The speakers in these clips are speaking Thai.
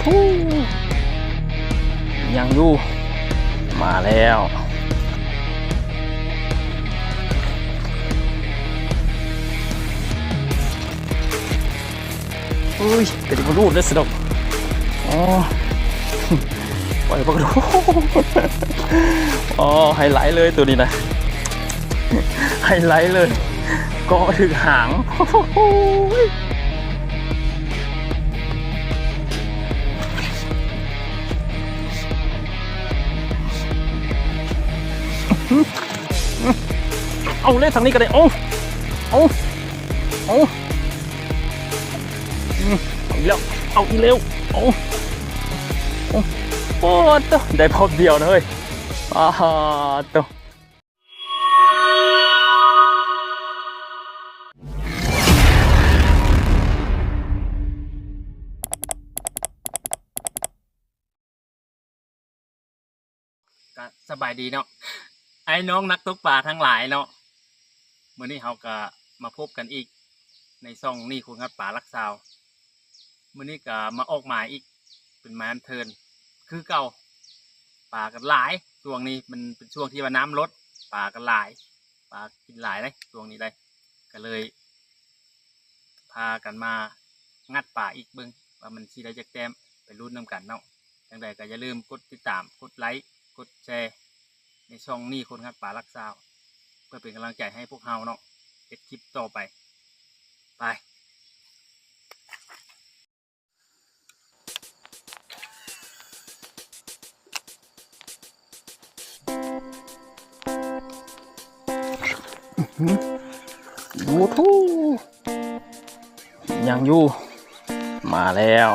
ทูยังอยู่มาแล้วอุ้ยกระดิ่งรูดได้สนุกอ๋อปล่อยปลากระโดดอ๋อไฮไลท์เลยตัวนี้นะไฮไลท์เลยก็ถึงหางเอาเล่นทางนี้ก็ได้เอาอีกแล้วเอาอีกเร็วโอ้ตัวได้พบเดียวนะเฮ้ยตัวสบายดีเนาะไอ้น้องนักตกปลาทั้งหลายเนาะเมื่อนี้เราก็มาพบกันอีกในซ่องนี่คุณครับป่าลักซาวเมื่อนี้ก็มาออกหมายอีกเป็นหมายอันเทินคือเก่าป่ากันหลายช่วงนี้มันเป็นช่วงที่ว่าน้ำลดป่ากันหลายป่ากินหลายเลยช่วงนี้เลยก็เลยพากันมางัดป่าอีกเบิ้งว่ามันสีได้จากแต้มไปรุ่นน้ำกันเนาะอย่างไรก็อย่าลืมกดติดตามกดไลค์กดแชร์ในช่องนี่คนครับป่าลักซาวเพื่อเป็นกำลังใจให้พวกเราเนาะเอ็ดคลิปต่อไปยูทูยังอยู่มาแล้ว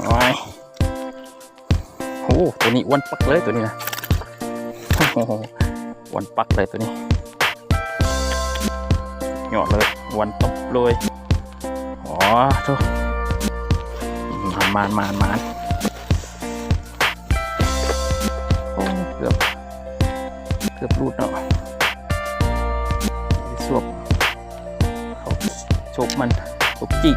ไงโอ้ตัวนี้อ้วนปักเลยตัวนี้นะอ้วนปักเลยตัวนี้หยอดเลยอ้วนตบเลยอ๋อทุกมานโอ้เกือบรูดเนาะสวบเขาโฉบมันโฉบจีก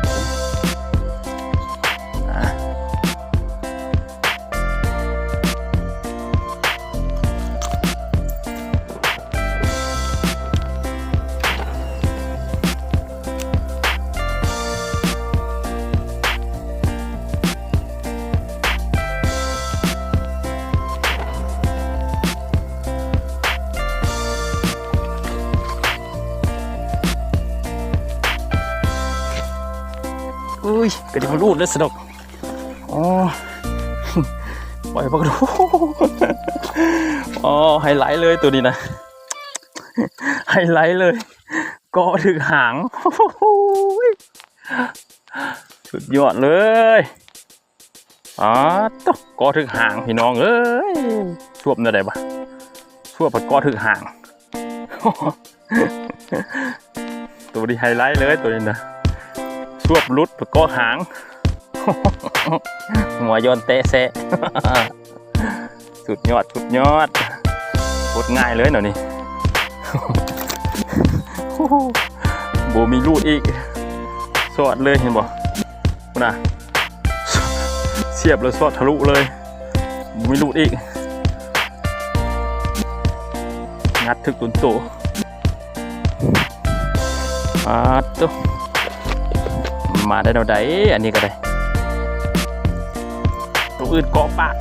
อุ้ยกระดิ่งรูดเลยสนุกอ๋อปล่อยปลากระโดดอ๋อไฮไลท์เลยตัวนี้นะไฮไลท์เลยก็ถึงหางสุดยอดเลยต้องก็ถึงหางพี่น้องเอ้ยชวบอะไรบ้างชวบก็ถึงหางตัวนี้ไฮไลท์เลยตัวนี้นะชวบรุดก็หางหัวโยนเตะเซะสุดยอดกดง่ายเลยเนาะนี่โบมีรูดอีกสอดเลยเห็นบ่นะเสียบเลยสอดทะลุเลยมีรูดอีกงัดถึกตุนโตตุ๊มาได้เราได้อันนี้ก็ได้ตัวอื่นเกาะปาก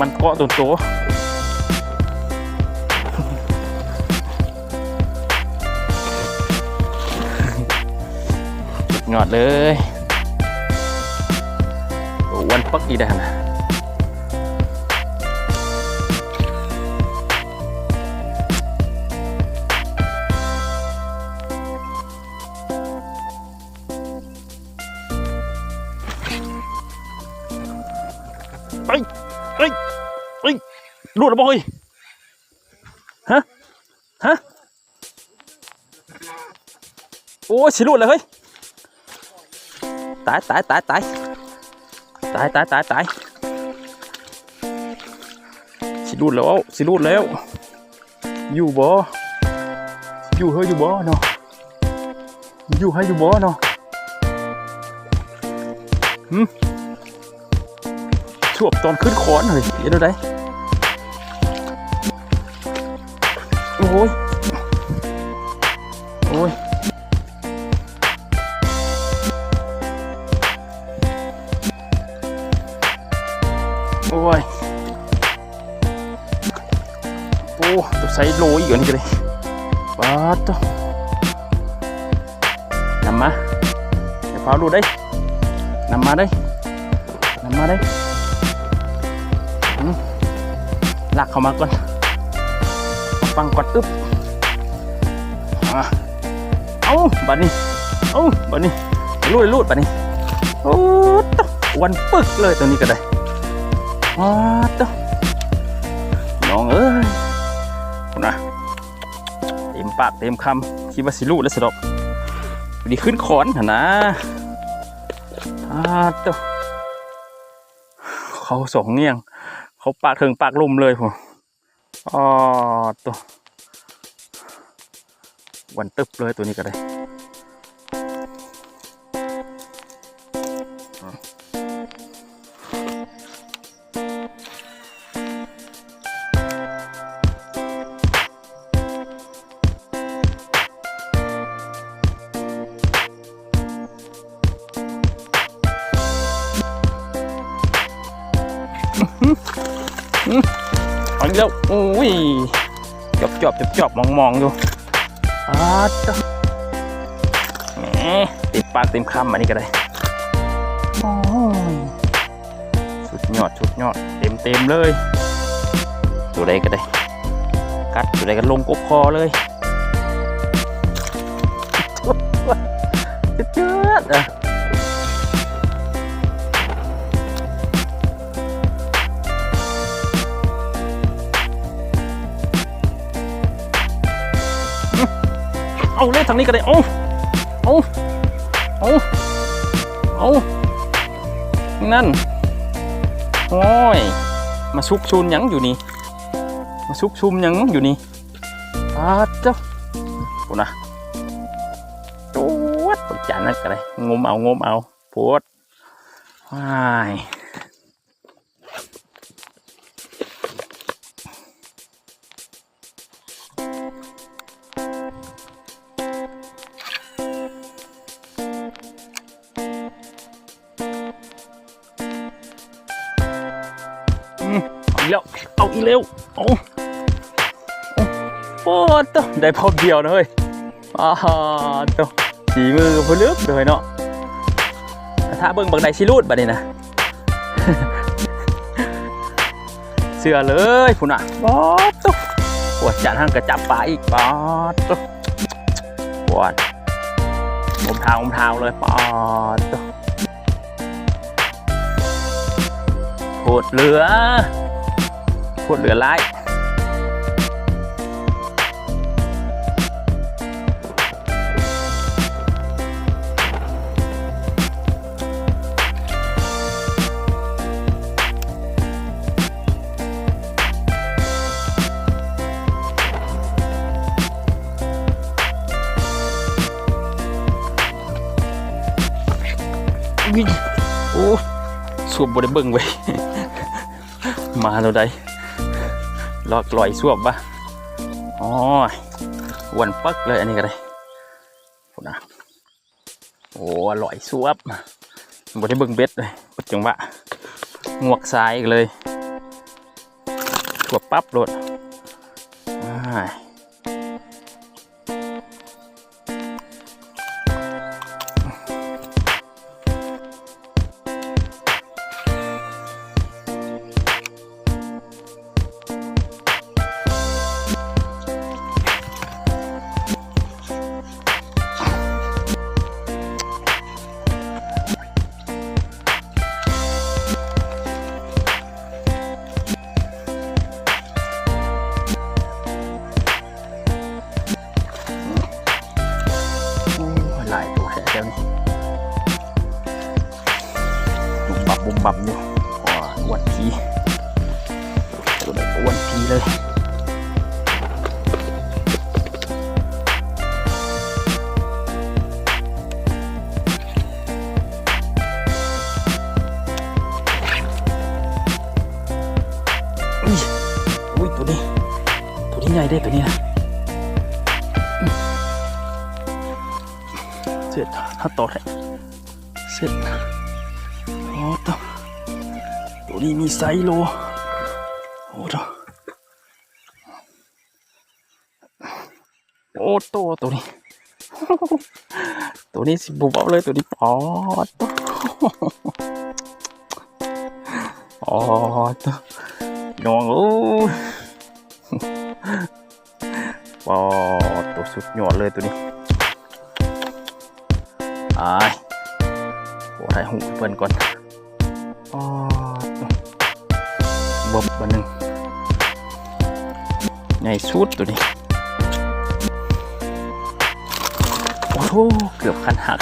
มันเกาะตัวโตงอดเลยวันปักอีได้นะเฮ้ยรูดแล้วบ่เฮ้ยฮะโอ้สิรูดเลยเฮ้ยตายสิรูดแล้วอยู่บ่อยู่เฮ้ยอยู่บ่เนาะอยู่ให้อยู่บ่เนาะ ชวบตอนขึ้นขอนเลยเห็นได้โอ้ยโอ้ยโอ้ยโอ้ตัวไซโลอีกอันนี้ก็เลยว้าตัวนำมาเดี๋ยวพาดูได้นำมาได้ลากเข้ามาก่อนฟังก่อนอึ๊บเอาบัดนี้รูดบัดนี้โอ้ตวันปึกเลยตัวนี้ก็ได้ตน้องเอ้ยนะเต็มปากเต็มคำคิดว่าสิรูดแล้วสิดอกดีขึ้นขอนนะตัวเขาสองเงี้ยงเขาปากถึงปากลุ่มเลยผมตัววันตึบเลยตัวนี้ก็ได้เอาอีกแล้วโอ้ยจอบมองอยู่แหมติดปากเต็มคำอันนี้ก็ได้โอ้ยสุดยอดเต็มเลยตัวใดก็ได้กัดตัวใดก็ลงกบคอเลยเจืดเอาเล่นทางนี้ก็ได้เอานั่นโอ้ยมาซุกชุนยังอยู่นี่เจ้าโอ้นะโจวดปจานนั่นก็ได้งมเอาโพดว้ายเอาอีเร็วโอ้ตัวได้พบเดียวนะเฮ้ยตัวสีมือพลึกเลยเนาะถ้าเบิ่งบังไดชิลูดบัดนี้นะ เสือเลยพุ่นอ่ะตัวปวดจานห้างกระจับปลาอีกตัวปวดอมเท้าเลยตัวโคตรเหลือร้ายโอ้สูบบริเบิ้งไว้ มาตัวใดลอยสวบปะวันปักเลยอันนี้ก็ได้นะโอ้ลอยสวบบริเบิ้งเบ็ดเลยปัจจุบันงวกซ้ายเลยสวบปั๊บโหลดหลายตัวแค่เดียวนี่บุ่มบับอยู่อ้วนพีตัวไหนอ้วนพีเลย อุ้ยตัวนี้ใหญ่ได้ตัวนี้นะเสร็จถ้าต่อให้เสร็จโอ้ตัวนี้มีไซส์โลโอ้ตัวนี้ตัวนี้สิบุบเอาเลยตัวนี้ปอดตัวน้องโอ้ปอดตัวสุดยอดเลยตัวนี้ไอ้โอ้ถ่ายหูเพื่อนก่อนอ๋อบบมาหนึ่งใหญ่สุดตัวนี้โอ้โหเกือบคันหัก